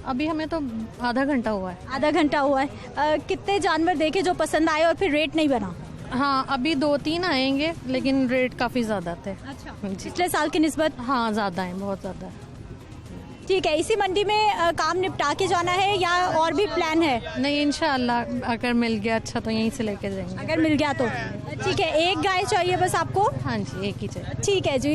अभी हमें तो आधा घंटा हुआ है। आधा घंटा हुआ है। कितने जानवर देखे जो पसंद आए और फिर रेट नहीं बना? हाँ, अभी 2-3 आएंगे, लेकिन रेट काफी ज्यादा थे। अच्छा, पिछले साल की निस्बत? हाँ, ज्यादा है, बहुत ज्यादा है। ठीक है। इसी मंडी में काम निपटा के जाना है या और भी प्लान है? नहीं, इंशाल्लाह अगर मिल गया अच्छा तो यहीं से लेके जाएंगे। अगर मिल गया तो ठीक है। एक गाय चाहिए बस आपको? हाँ जी, एक ही चाहिए। ठीक है जी।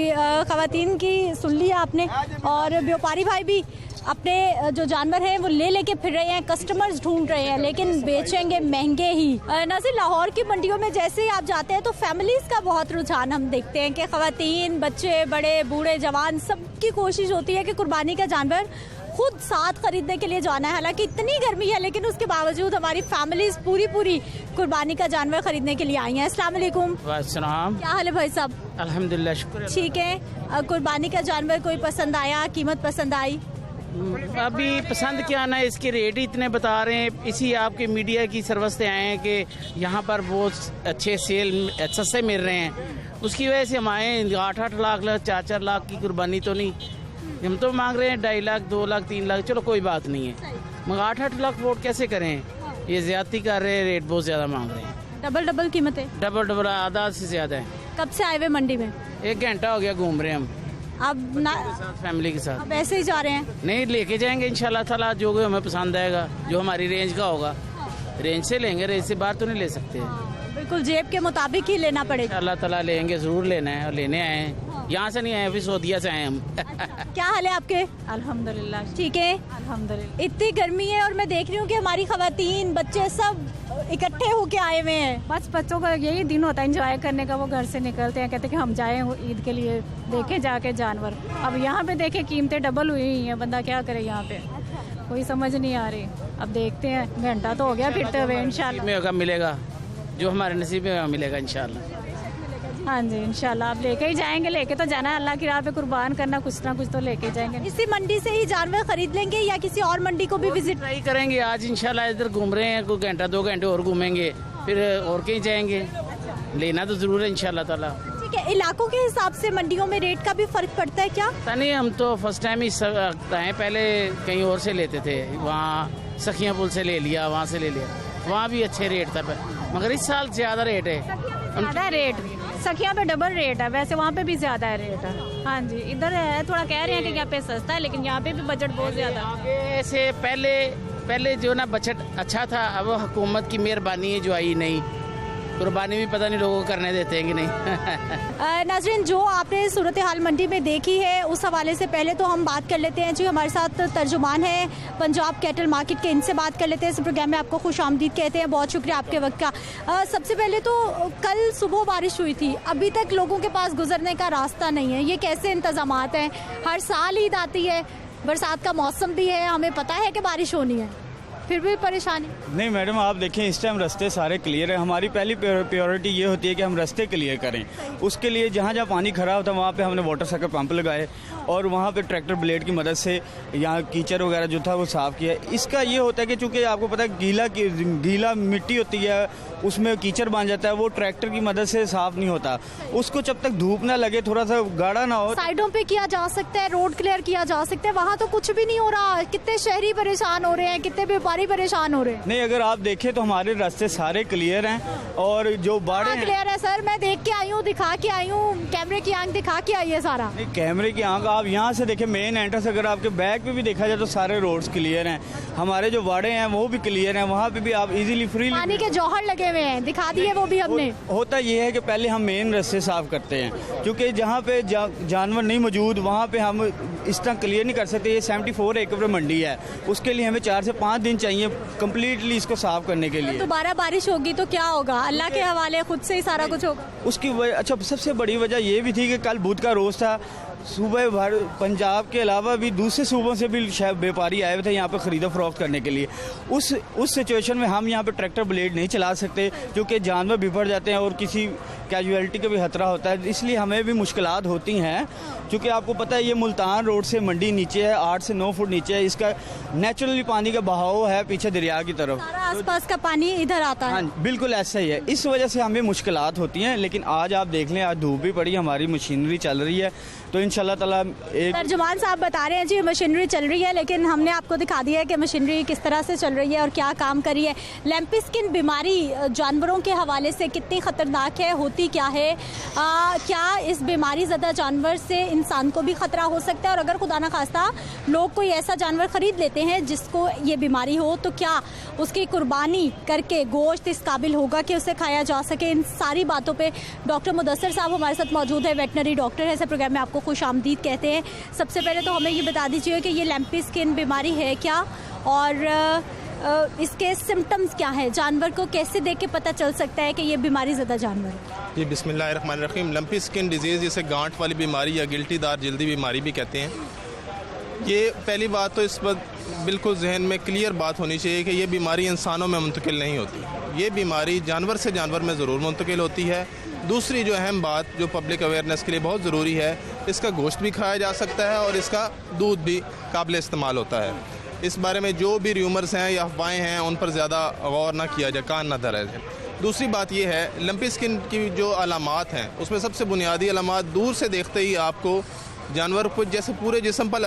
खवातीन की सुन लिया आपने, और व्यापारी भाई भी अपने जो जानवर हैं वो ले लेके फिर रहे हैं, कस्टमर्स ढूंढ रहे हैं, लेकिन बेचेंगे महंगे ही। नाज़रीन, लाहौर की मंडियों में जैसे ही आप जाते हैं तो फैमिलीज का बहुत रुझान हम देखते हैं कि खवातीन, बच्चे, बड़े, बूढ़े, जवान, सबकी कोशिश होती है कि कुर्बानी का जानवर खुद साथ खरीदने के लिए जाना है। हालांकि इतनी गर्मी है, लेकिन उसके बावजूद हमारी फैमिलीज पूरी कुर्बानी का जानवर खरीदने के लिए आई हैं। अस्सलाम वालेकुम। वालेकुम। क्या हाल है भाई साहब? अल्हम्दुलिल्लाह, शुक्र। ठीक है। कुर्बानी का जानवर कोई पसंद आया? कीमत पसंद आई? अभी पसंद क्या आना है, इसके रेट ही इतने बता रहे हैं। इसी आपके मीडिया की सर्विस से आए हैं कि यहाँ पर बहुत अच्छे सेल सस्ते मिल रहे हैं, उसकी वजह से हम आए हैं। 8-8 लाख 4-4 लाख की कुर्बानी तो नहीं, हम तो मांग रहे हैं 2.5 लाख 2 लाख 3 लाख, चलो कोई बात नहीं है, मगर 8-8 लाख वोट कैसे करें? ये ज्यादती कर रहे हैं, रेट बहुत ज़्यादा मांग रहे हैं। डबल कीमतें, डबल आधा से ज़्यादा है। कब से आए हुए मंडी में? 1 घंटा हो गया घूम रहे हैं हम, अब ना फैमिली के साथ। अब ऐसे ही जा रहे हैं? नहीं, लेके जाएंगे इंशाल्लाह ताला, जो हमें पसंद आएगा, जो हमारी रेंज का होगा, रेंज से लेंगे, रेंज से बाहर तो नहीं ले सकते। बिल्कुल जेब के मुताबिक ही लेना पड़ेगा। अल्लाह ताला लेंगे, जरूर लेना है और लेने आए हैं, यहाँ से नहीं आए, अभी सऊदीया से आए हम। क्या हाल है आपके? अल्हम्दुलिल्लाह ठीक है, अल्हम्दुलिल्लाह। इतनी गर्मी है और मैं देख रही हूँ कि हमारी खवातीन बच्चे सब इकट्ठे होके आए हुए हैं। बस बच्चों का यही दिन होता है एंजॉय करने का, वो घर से निकलते हैं, कहते हैं कि हम जाएं ईद के लिए, देखें जाके जानवर। अब यहाँ पे देखें कीमतें डबल हुई हैं, बंदा क्या करे यहाँ पे, कोई समझ नहीं आ रही। अब देखते हैं, घंटा तो हो गया फिरते हुए, इंशाल्लाह में होगा मिलेगा, जो हमारे नसीब में मिलेगा इंशाल्लाह। हाँ जी इंशाल्लाह, आप लेके ही जाएंगे, लेके तो जाना है, अल्लाह की राह पे कुर्बान करना, कुछ ना कुछ तो लेके जाएंगे। इसी मंडी से ही जानवर खरीद लेंगे या किसी और मंडी को भी विजिट ट्राई करेंगे? आज इंशाल्लाह इधर घूम रहे हैं, कोई घंटा 2 घंटे और घूमेंगे, फिर और कहीं जाएंगे, लेना तो जरूर है इंशाल्लाह ताला। ठीक है, इलाकों के हिसाब से मंडियों में रेट का भी फर्क पड़ता है क्या? नहीं, हम तो फर्स्ट टाइम ही आए, पहले कहीं और से लेते थे, वहाँ सखिया पुल से ले लिया, वहाँ से ले लिया, वहाँ भी अच्छे रेट था, मगर इस साल ज्यादा रेट है। ज्यादा रेट सखिया पे डबल रेट है, वैसे वहाँ पे भी ज्यादा है रेट है। हाँ जी, इधर है थोड़ा कह रहे हैं कि यहाँ पे सस्ता है, लेकिन यहाँ पे भी बजट बहुत ज्यादा है। ऐसे पहले जो ना बजट अच्छा था, अब हुकूमत की मेहरबानी है जो आई नहीं, कुर्बानी भी पता नहीं लोगों को करने देते हैं कि नहीं। नाज़रीन, जो आपने सूरत हाल मंडी में देखी है, उस हवाले से पहले तो हम बात कर लेते हैं जी, हमारे साथ तर्जुमान है पंजाब कैटल मार्केट के, इनसे बात कर लेते हैं। इस प्रोग्राम में आपको खुशामदीद कहते हैं, बहुत शुक्रिया आपके वक्त का। सबसे पहले तो कल सुबह बारिश हुई थी, अभी तक लोगों के पास गुजरने का रास्ता नहीं है, ये कैसे इंतजामात हैं? हर साल ईद आती है, बरसात का मौसम भी है, हमें पता है कि बारिश होनी है, फिर भी परेशानी? नहीं मैडम, आप देखें इस टाइम रास्ते सारे क्लियर है। हमारी पहली प्रायोरिटी ये होती है कि हम रास्ते क्लियर करें। उसके लिए जहाँ जहाँ पानी खराब था वहाँ पे हमने वाटर साइकिल पंप लगाए और वहाँ पे ट्रैक्टर ब्लेड की मदद से यहाँ कीचड़ वगैरह जो था वो साफ़ किया। इसका ये होता है कि चूँकि आपको पता है गीला मिट्टी होती है, उसमें कीचड़ बन जाता है, वो ट्रैक्टर की मदद से साफ़ नहीं होता। उसको जब तक धूप ना लगे, थोड़ा सा गाढ़ा ना हो, साइडों पे किया जा सकता है, रोड क्लियर किया जा सकता है, वहाँ तो कुछ भी नहीं हो रहा। कितने शहरी परेशान हो रहे हैं, कितने व्यापारी परेशान हो रहे हैं। नहीं, अगर आप देखें तो हमारे रास्ते सारे क्लियर हैं और जो बाड़े क्लियर है सर, मैं देख के आई हूँ, दिखा के आई हूँ, कैमरे की आंख दिखा के आई है सारा। नहीं, कैमरे की आंख आप यहाँ से देखें, मेन एंट्रेंस अगर आपके बैक पे भी देखा जाए तो सारे रोड्स क्लियर हैं। हमारे जो वाड़े हैं वो भी क्लियर हैं, वहाँ पे भी आप इजीली फ्रीली, पानी के जौहर लगे हुए हैं, दिखा दिए वो भी हमने। होता ये है कि पहले हम मेन रास्ते साफ करते हैं, क्योंकि जहाँ पे जानवर नहीं मौजूद वहाँ पे हम इस तरह क्लियर नहीं कर सकते। ये 74 एकड़ मंडी है, उसके लिए हमें 4 से 5 दिन चाहिए कम्प्लीटली इसको साफ करने के लिए। दोबारा बारिश होगी तो क्या होगा? अल्लाह के हवाले, खुद से ही सारा कुछ होगा। उसकी अच्छा, सबसे बड़ी वजह ये भी थी कि कल बुध का रोज था, सूबे भर पंजाब के अलावा भी दूसरे सूबों से भी व्यापारी आए हुए थे यहाँ पे ख़रीदा फरोख्त करने के लिए। उस सिचुएशन में हम यहाँ पे ट्रैक्टर ब्लेड नहीं चला सकते, क्योंकि जानवर बिफर जाते हैं और किसी कैजुअलिटी का भी खतरा होता है, इसलिए हमें भी मुश्किलात होती हैं। क्योंकि आपको पता है ये मुल्तान रोड से मंडी नीचे है, 8 से 9 फुट नीचे है, इसका नेचुरली पानी का बहाव है पीछे दरिया की तरफ, आसपास का पानी इधर आता है। हाँ, बिल्कुल ऐसा ही है, इस वजह से हमें मुश्किलात होती हैं। लेकिन आज आप देख लें, आज धूप भी पड़ी, हमारी मशीनरी चल रही है, तो इंशाल्लाह ताला एक तर्जुमान साहब बता रहे हैं जी मशीनरी चल रही है, लेकिन हमने आपको दिखा दिया है कि मशीनरी किस तरह से चल रही है और क्या काम कर रही है। लैम्पी स्किन बीमारी जानवरों के हवाले से कितनी ख़तरनाक है, होती क्या है, क्या इस बीमारी ज़्यादा जानवर से इंसान को भी ख़तरा हो सकता है, और अगर खुदा ना खास्ता लोग कोई ऐसा जानवर ख़रीद लेते हैं जिसको ये बीमारी हो, तो क्या उसकी कुर्बानी करके गोश्त इस काबिल होगा कि उसे खाया जा सके? इन सारी बातों पर डॉक्टर मुदस्सर साहब हमारे साथ मौजूद है, वेटनरी डॉक्टर है। ऐसे प्रोग्राम में आपको खुशामदीद कहते हैं। सबसे पहले तो हमें ये बता दीजिए कि ये लैम्पी स्किन बीमारी है क्या, और इसके सिम्टम्स क्या है, जानवर को कैसे देख के पता चल सकता है कि ये बीमारी ज़्यादा जानवर है? जी बिस्मिल्लाहिर्रहमानिर्रहीम। लंपी स्किन डिजीज़, जिसे गांठ वाली बीमारी या गिल्टीदार जल्दी बीमारी भी कहते हैं। ये पहली बात तो इस पर बिल्कुल जहन में क्लियर बात होनी चाहिए कि ये बीमारी इंसानों में मुंतकिल नहीं होती, ये बीमारी जानवर से जानवर में ज़रूर मुंतकिल होती है। दूसरी जो अहम बात जो पब्लिक अवेयरनेस के लिए बहुत ज़रूरी है, इसका गोश्त भी खाया जा सकता है और इसका दूध भी काबिल इस्तेमाल होता है। इस बारे में जो भी र्यूमर्स हैं या अफवाहें हैं उन पर ज़्यादा गौर ना किया जाए, कान ना धरा जाए। दूसरी बात यह है, लंपी स्किन की जो अलामात हैं उसमें सबसे बुनियादी अलामात दूर से देखते ही आपको जानवर को जैसे पूरे जिस्म पर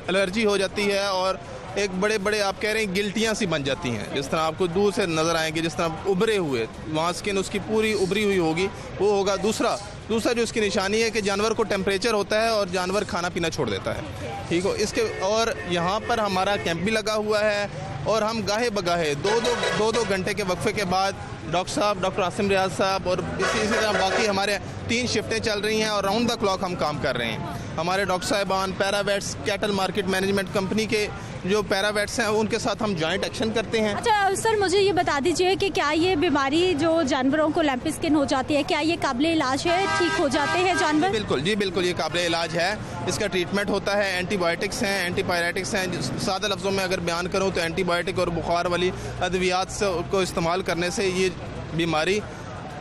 एलर्जी हो जाती है और एक बड़े बड़े आप कह रहे हैं गिल्टियाँ सी बन जाती हैं, जिस तरह आपको दूर से नज़र आएंगे, जिस तरह उभरे हुए, वहाँ स्किन उसकी पूरी उभरी हुई होगी, वो होगा। दूसरा जो इसकी निशानी है कि जानवर को टेम्परेचर होता है और जानवर खाना पीना छोड़ देता है, ठीक हो। इसके और यहाँ पर हमारा कैंप भी लगा हुआ है और हम गाहे बगाहे दो घंटे के वक्फे के बाद डॉक्टर साहब, डॉक्टर आसिम रियाज साहब और इसी तरह बाकी हमारे 3 शिफ्टें चल रही हैं और राउंड द क्लॉक हम काम कर रहे हैं। हमारे डॉक्टर साहिबान paravets, cattle market management company के जो पैरावेट्स हैं उनके साथ हम जॉइंट एक्शन करते हैं। अच्छा सर, मुझे ये बता दीजिए कि क्या ये बीमारी जो जानवरों को लंपी स्किन हो जाती है, क्या ये काबिल इलाज है, ठीक हो जाते हैं जानवर? जी बिल्कुल ये काबिल इलाज है। इसका ट्रीटमेंट होता है, एंटीबायोटिक्स हैं, एंटीपायरेटिक्स हैं। सादा लफ्ज़ों में अगर बयान करूँ तो एंटीबायोटिक और बुखार वाली अद्वियात को इस्तेमाल करने से ये बीमारी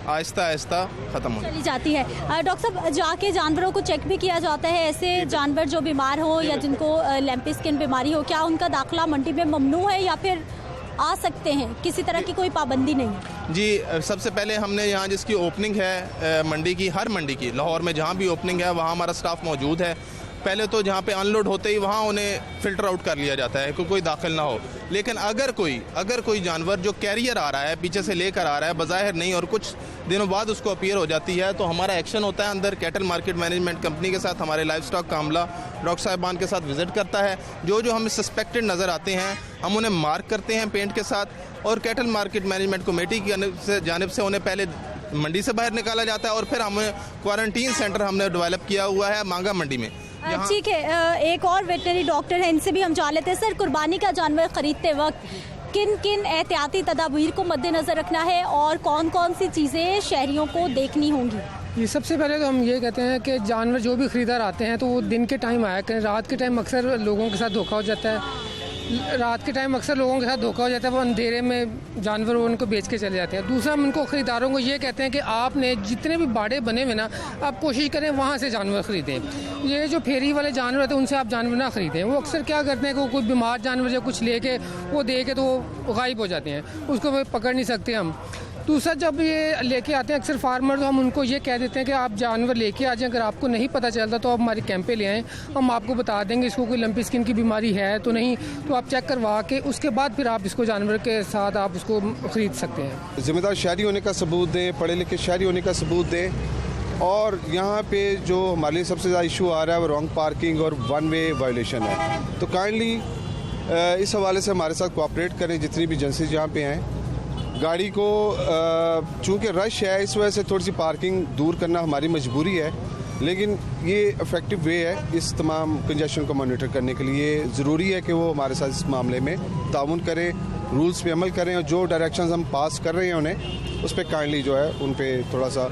आहिस्ता आहिस्ता ख़त्म हो चली जाती है। डॉक्टर साहब, जाके जानवरों को चेक भी किया जाता है? ऐसे जानवर जो बीमार हो या जिनको लंपी स्किन बीमारी हो, क्या उनका दाखिला मंडी में ममनू है या फिर आ सकते हैं, किसी तरह की कोई पाबंदी नहीं है? जी, सबसे पहले हमने यहाँ जिसकी ओपनिंग है मंडी की, हर मंडी की, लाहौर में जहाँ भी ओपनिंग है वहाँ हमारा स्टाफ मौजूद है। पहले तो जहाँ पे अनलोड होते ही वहाँ उन्हें फ़िल्टर आउट कर लिया जाता है कि कोई दाखिल ना हो। लेकिन अगर कोई जानवर जो कैरियर आ रहा है, पीछे से लेकर आ रहा है, बज़ाहिर नहीं, और कुछ दिनों बाद उसको अपीयर हो जाती है, तो हमारा एक्शन होता है अंदर कैटल मार्केट मैनेजमेंट कंपनी के साथ। हमारे लाइफ स्टॉक का अमला डॉक्टर साहिबान के साथ विजिट करता है। जो हमें सस्पेक्टेड नज़र आते हैं हम उन्हें मार्क करते हैं पेंट के साथ, और कैटल मार्केट मैनेजमेंट कमेटी की जानिब से उन्हें पहले मंडी से बाहर निकाला जाता है और फिर हमें क्वारंटीन सेंटर हमने डेवलप किया हुआ है मांगा मंडी में। ठीक है, एक और वेटनरी डॉक्टर है, इनसे भी हम जान लेते हैं। सर, कुर्बानी का जानवर खरीदते वक्त किन किन एहतियाती तदाबीर को मद्देनजर रखना है और कौन कौन सी चीज़ें शहरियों को देखनी होंगी? ये सबसे पहले तो हम ये कहते हैं कि जानवर जो भी ख़रीदार आते हैं तो वो दिन के टाइम आया करें। रात के टाइम अक्सर लोगों के साथ धोखा हो जाता है, वो अंधेरे में जानवर उनको बेच के चले जाते हैं। दूसरा, हम उनको ख़रीदारों को ये कहते हैं कि आपने जितने भी बाड़े बने हुए ना, आप कोशिश करें वहाँ से जानवर ख़रीदें। ये जो फेरी वाले जानवर होते हैं उनसे आप जानवर ना ख़रीदें। वो अक्सर क्या करते हैं कि कोई बीमार जानवर या कुछ लेके वो दे के तो वो गायब हो जाते हैं, उसको पकड़ नहीं सकते हम। दूसरा, जब ये लेके आते हैं अक्सर फार्मर, तो हम उनको ये कह देते हैं कि आप जानवर लेके आ जाएं। अगर आपको नहीं पता चलता तो आप हमारे कैंप पे ले आएँ, हम आपको बता देंगे इसको कोई लंपी स्किन की बीमारी है तो नहीं, तो आप चेक करवा के उसके बाद फिर आप इसको जानवर के साथ आप उसको ख़रीद सकते हैं। ज़िम्मेदार शहरी होने का सबूत दें, पढ़े लिखे शहरी होने का सबूत दें। और यहाँ पे जो हमारे लिए सबसे ज़्यादा इशू आ रहा है वो रॉन्ग पार्किंग और 1 वे वायलेशन है। तो काइंडली इस हवाले से हमारे साथ कोऑपरेट करें जितनी भी एजेंसीज यहाँ पे हैं। गाड़ी को चूँकि रश है इस वजह से थोड़ी सी पार्किंग दूर करना हमारी मजबूरी है, लेकिन ये इफ़ेक्टिव वे है इस तमाम कंजेशन को मॉनिटर करने के लिए। ज़रूरी है कि वो हमारे साथ इस मामले में ताउन करें, रूल्स पे अमल करें और जो डायरेक्शंस हम पास कर रहे हैं उन्हें उस पर काइंडली जो है उन पर थोड़ा सा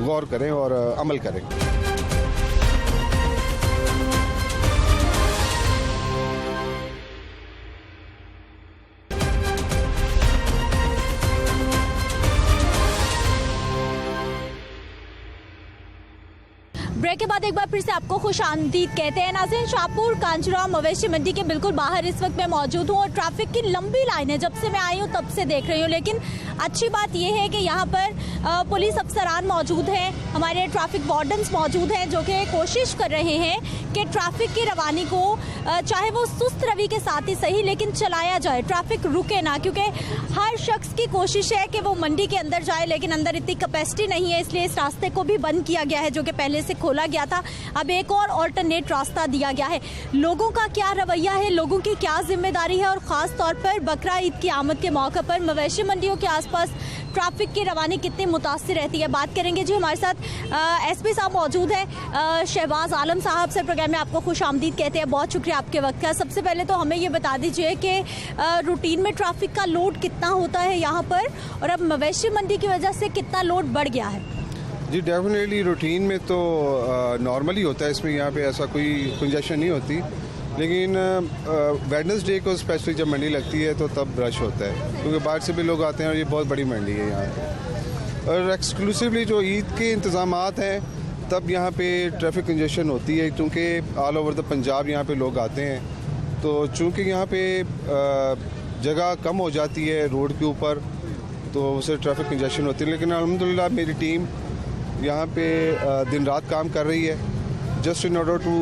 गौर करें और अमल करें। ब्रेक के बाद एक बार फिर से आपको खुश आमदीद कहते हैं। नाज़रीन, शाहपुर कांचुरा मवेशी मंडी के बिल्कुल बाहर इस वक्त मैं मौजूद हूँ और ट्रैफिक की लंबी लाइन है, जब से मैं आई हूँ तब से देख रही हूँ। लेकिन अच्छी बात यह है कि यहाँ पर पुलिस अफसरान मौजूद हैं, हमारे ट्रैफिक वार्डन्स मौजूद हैं जो कि कोशिश कर रहे हैं कि ट्रैफिक की रवानी को चाहे वो सुस्त रवि के साथ ही सही लेकिन चलाया जाए, ट्रैफिक रुके ना, क्योंकि हर शख्स की कोशिश है कि वो मंडी के अंदर जाए, लेकिन अंदर इतनी कैपेसिटी नहीं है, इसलिए इस रास्ते को भी बंद किया गया है जो कि पहले से खोला गया था। अब एक और ऑल्टरनेट रास्ता दिया गया है। लोगों का क्या रवैया है, लोगों की क्या जिम्मेदारी है और ख़ास तौर पर बकरा ईद की आमद के मौके पर मवेशी मंडियों के आसपास ट्रैफिक की रवानी कितनी मुतासिर रहती है, बात करेंगे। जी, हमारे साथ एसपी साहब मौजूद है, शहबाज आलम साहब। सर, प्रोग्राम में आपको खुश आमदीद कहते हैं, बहुत शुक्रिया आपके वक्त का। सबसे पहले तो हमें ये बता दीजिए कि रूटीन में ट्रैफिक का लोड कितना होता है यहाँ पर और अब मवेशी मंडी की वजह से कितना लोड बढ़ गया है? जी, डेफिनेटली रूटीन में तो नॉर्मली होता है, इसमें यहाँ पे ऐसा कोई कंजेशन नहीं होती। लेकिन वेडनेसडे को स्पेशली जब मंडी लगती है तो तब रश होता है, क्योंकि बाहर से भी लोग आते हैं और ये बहुत बड़ी मंडी है यहाँ पे। और एक्सक्लूसिवली जो ईद के इंतज़ामात हैं तब यहाँ पे ट्रैफिक कंजेशन होती है, क्योंकि ऑल ओवर द पंजाब यहाँ पे लोग आते हैं। तो चूँकि यहाँ पे जगह कम हो जाती है रोड के ऊपर, तो उससे ट्रैफिक कंजेशन होती है। लेकिन अल्हम्दुलिल्लाह मेरी टीम यहाँ पे दिन रात काम कर रही है, just in order to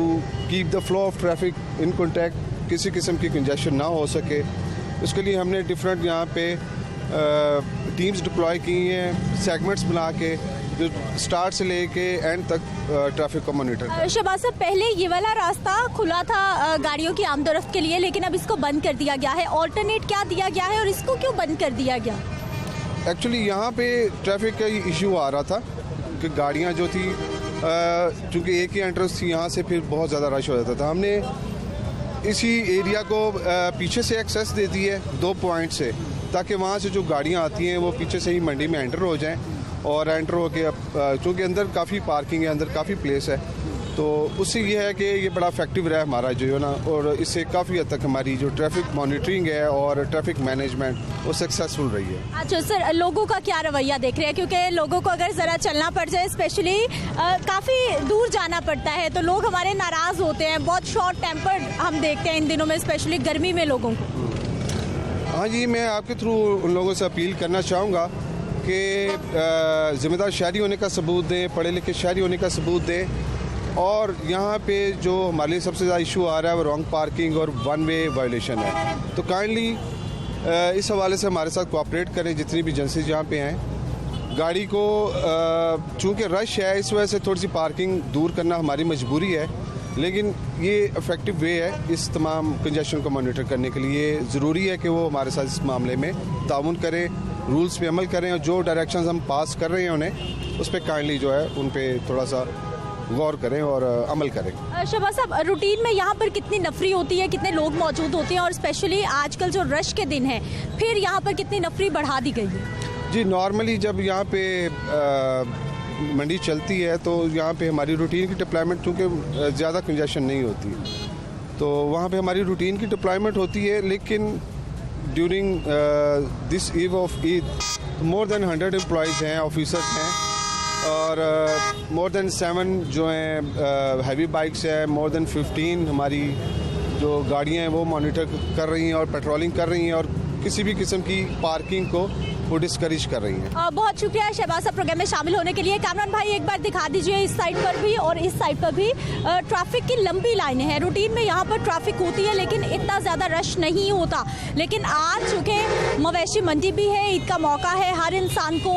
keep the flow of traffic in contact, किसी किस्म की कंजेशन ना हो सके। उसके लिए हमने डिफरेंट यहाँ पे टीम्स डिप्लॉय की हैं, सेगमेंट्स बना के जो स्टार्ट से लेके एंड तक ट्रैफिक को मॉनिटर। शहबाज साहब, पहले ये वाला रास्ता खुला था गाड़ियों की आमदोरफ्त के लिए, लेकिन अब इसको बंद कर दिया गया है। ऑल्टरनेट क्या दिया गया है और इसको क्यों बंद कर दिया गया? एक्चुअली यहाँ पे ट्रैफिक का इशू आ रहा था कि गाड़ियाँ जो थी, चूँकि एक ही एंट्रेंस थी यहाँ से, फिर बहुत ज़्यादा रश हो जाता था। हमने इसी एरिया को पीछे से एक्सेस दे दी है 2 पॉइंट से, ताकि वहाँ से जो गाड़ियाँ आती हैं वो पीछे से ही मंडी में एंटर हो जाएं और एंटर होके, चूँकि अंदर काफ़ी पार्किंग है, अंदर काफ़ी प्लेस है, तो उससे ये है कि ये बड़ा इफेक्टिव रहा हमारा जो है ना, और इससे काफ़ी हद तक हमारी जो ट्रैफिक मॉनिटरिंग है और ट्रैफिक मैनेजमेंट वो सक्सेसफुल रही है। अच्छा सर, लोगों का क्या रवैया देख रहे हैं? क्योंकि लोगों को अगर ज़रा चलना पड़ जाए, स्पेशली काफ़ी दूर जाना पड़ता है, तो लोग हमारे नाराज़ होते हैं, बहुत शॉर्ट टेम्पर्ड हम देखते हैं इन दिनों में, स्पेशली गर्मी में लोगों को। हाँ जी, मैं आपके थ्रू उन लोगों से अपील करना चाहूँगा कि ज़िम्मेदार शहरी होने का सबूत दें, पढ़े लिखे शहरी होने का सबूत दें। और यहाँ पे जो हमारे लिए सबसे ज़्यादा इशू आ रहा है वो रॉन्ग पार्किंग और 1 वे वायलेशन है, तो काइंडली इस हवाले से हमारे साथ कोऑपरेट करें। जितनी भी एजेंसीज यहाँ पे हैं, गाड़ी को चूँकि रश है इस वजह से थोड़ी सी पार्किंग दूर करना हमारी मजबूरी है, लेकिन ये इफ़ेक्टिव वे है इस तमाम कंजेशन को मॉनिटर करने के लिए। ज़रूरी है कि वो हमारे साथ इस मामले में ताउन करें, रूल्स पे अमल करें, और जो डायरेक्शंस हम पास कर रहे हैं उन्हें उस पर काइंडली जो है उन पर थोड़ा सा गौर करें और अमल करें। शहबाज साहब, रूटीन में यहाँ पर कितनी नफरी होती है, कितने लोग मौजूद होते हैं, और स्पेशली आजकल जो रश के दिन है फिर यहाँ पर कितनी नफरी बढ़ा दी गई है? जी, नॉर्मली जब यहाँ पे मंडी चलती है तो यहाँ पे हमारी रूटीन की डिप्लॉयमेंट, क्योंकि ज़्यादा कंजेशन नहीं होती, तो वहाँ पे हमारी रूटीन की डिप्लॉयमेंट होती है। लेकिन during this eve of Eid more than 100 employees हैं, ऑफिसर्स हैं, और मोर देन 7 जो हैं हैवी बाइक्स है, मोर देन 15 हमारी जो गाड़ियाँ हैं वो मॉनिटर कर रही हैं और पेट्रोलिंग कर रही हैं, और किसी भी किस्म की पार्किंग को वो डिस्करेज कर रही हैं। बहुत शुक्रिया शहबाज साहब प्रोग्राम में शामिल होने के लिए। कामरान भाई, एक बार दिखा दीजिए इस साइड पर भी और इस साइड पर भी ट्रैफिक की लंबी लाइनें हैं। रूटीन में यहाँ पर ट्रैफिक होती है लेकिन इतना ज़्यादा रश नहीं होता, लेकिन आज चूँकि मवेशी मंडी भी है, ईद का मौका है, हर इंसान को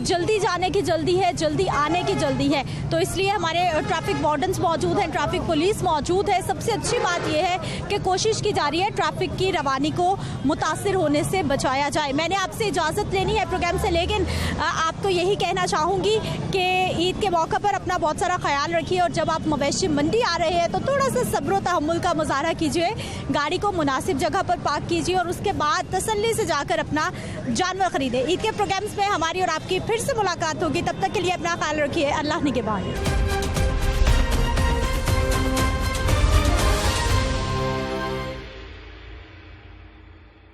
जल्दी जाने की जल्दी है, जल्दी आने की जल्दी है, तो इसलिए हमारे ट्रैफिक वार्डन्स मौजूद हैं, ट्रैफिक पुलिस मौजूद है। सबसे अच्छी बात यह है कि कोशिश की जा रही है ट्रैफिक की रवानी को मुतासिर होने से बचाया जाए। मैंने आपसे इजाज़त लेनी है प्रोग्राम से, लेकिन आपको यही कहना चाहूँगी कि ईद के मौके पर अपना बहुत सारा ख्याल रखिए, और जब आप मवेशी मंडी आ रहे हैं तो थोड़ा सा सब्र व तहम्मुल का मुजाहरा कीजिए, गाड़ी को मुनासिब जगह पर पार्क कीजिए और उसके बाद तसल्ली से जाकर अपना जानवर खरीदें। ईद के प्रोग्राम्स में हमारी और आपकी फिर से मुलाकात होगी, तब तक के लिए अपना ख्याल रखिए। अल्लाह निगहबान।